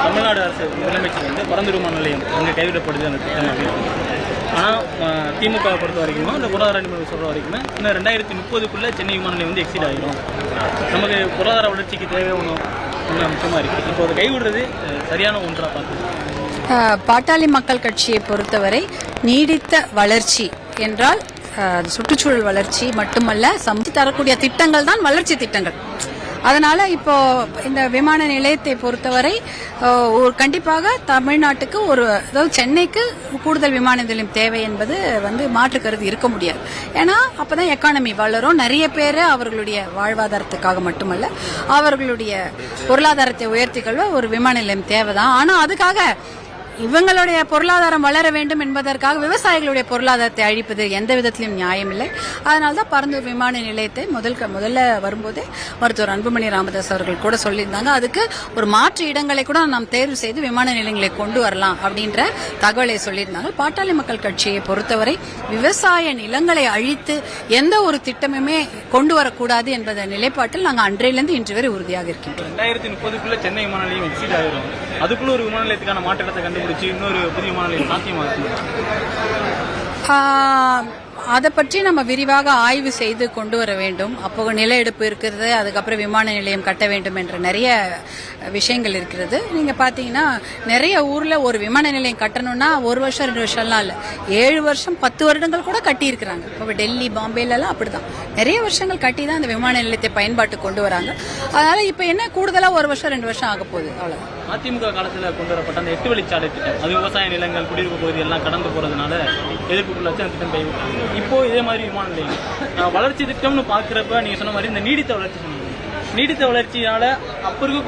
தமிழ்நாடு அரசு முதலமைச்சர் வந்து பரந்தூர் விமான நிலையம் அங்கே கைவிடப்படுது அந்த திட்டம் அப்படின்னு. ஆனால் திமுக பொறுத்த வரைக்கும் இந்த பொருளாதார நிபுணர் சொல்கிற வரைக்குமே இன்னும் 2030க்குள்ளே சென்னை விமான நிலையம் வந்து எக்ஸீட் ஆகிடும். நமக்கு பொருளாதார வளர்ச்சிக்கு தேவை ஒன்று முக்கியமாக இருக்குது. இப்போ அதை கைவிடுறது சரியான ஒன்றாக பார்க்குது. பாட்டாளி மக்கள் கட்சியை பொறுத்தவரை நீடித்த வளர்ச்சி என்றால் சுற்றுச்சூழல் வளர்ச்சி மட்டுமல்ல, சமைச்சு தரக்கூடிய திட்டங்கள் தான் வளர்ச்சி திட்டங்கள். அதனால இப்போ இந்த விமான நிலையத்தை பொறுத்தவரை கண்டிப்பாக தமிழ்நாட்டுக்கு அதாவது சென்னைக்கு கூடுதல் விமான நிலையம் தேவை என்பது மாற்று கருத்து இருக்க முடியாது. ஏன்னா அப்பதான் எக்கானமி வளரும். நிறைய பேர் அவர்களுடைய வாழ்வாதாரத்துக்காக மட்டுமல்ல, அவர்களுடைய பொருளாதாரத்தை உயர்த்திக்கொள்ள ஒரு விமான நிலையம் தேவைதான். ஆனா அதுக்காக இவங்களுடைய பொருளாதாரம் வளர வேண்டும் என்பதற்காக விவசாயிகளுடைய பொருளாதாரத்தை அழிப்பது எந்த விதத்திலும் நியாயம் இல்லை. அதனால்தான் பரந்தூர் விமான நிலையத்தை முதல்ல வரும்போதே மருத்துவர் அன்புமணி ராமதாஸ் அவர்கள் கூட சொல்லியிருந்தாங்க. அதுக்கு ஒரு மாற்று இடங்களை கூட நாம் தேர்வு செய்து விமான நிலையங்களை கொண்டு வரலாம் அப்படின்ற தகவலை சொல்லியிருந்தாங்க. பாட்டாளி மக்கள் கட்சியை பொறுத்தவரை விவசாய நிலங்களை அழித்து எந்த ஒரு திட்டமுமே கொண்டு வரக்கூடாது என்பத நிலைப்பாட்டில் நாங்கள் அன்றையிலிருந்து இன்று வரை உறுதியாக இருக்கின்றோம். 2030க்குள்ள சென்னை விமான நிலையம் எக்ஸீட் ஆகிடும். அதுக்குள்ள ஒரு விமான நிலையத்துக்கான மாற்றத்தை கண்டுபிடிச்சு இன்னொரு புதிய விமான நிலையம் சாத்தியமாகும். அதை பற்றி நம்ம விரிவாக ஆய்வு செய்து கொண்டு வர வேண்டும். அப்போ நில எடுப்பு இருக்கிறது, அதுக்கப்புறம் விமான நிலையம் கட்ட வேண்டும் என்ற நிறைய விஷயங்கள் இருக்கிறது. நீங்க பாத்தீங்கன்னா நிறைய ஊர்ல ஒரு விமான நிலையம் கட்டணும்னா 1 வருஷம் 2 வருஷம்லாம் இல்ல, 7 வருஷம் 10 வருடங்கள் கூட கட்டி இருக்கிறாங்க. இப்போ டெல்லி, பாம்பேல எல்லாம் அப்படிதான் நிறைய வருஷங்கள் கட்டி தான் அந்த விமான நிலையத்தை பயன்பாட்டு கொண்டு வராங்க. அதனால இப்ப என்ன கூடுதலா 1 வருஷம் 2 வருஷம் ஆக போகுது, அவ்வளவு. அதிமுக காலத்தில் கொண்டு வரப்பட்ட அந்த 8 வழிச்சாலை திட்டம், அது விவசாய நிலங்கள், குடியிருப்பு பகுதி எல்லாம் கடந்து போறதுனால எதிர்ப்புக்குள்ளாச்சு அந்த திட்டம் கைவிட்டாங்க. இப்போ இதே மாதிரி விமான நிலையம் வளர்ச்சி திட்டம்னு பாக்குறப்ப நீங்க சொன்ன மாதிரி இந்த நீடித்த வளர்ச்சி சொன்னீங்க. நீடித்த வளர்ச்சியால அப்ப இருக்க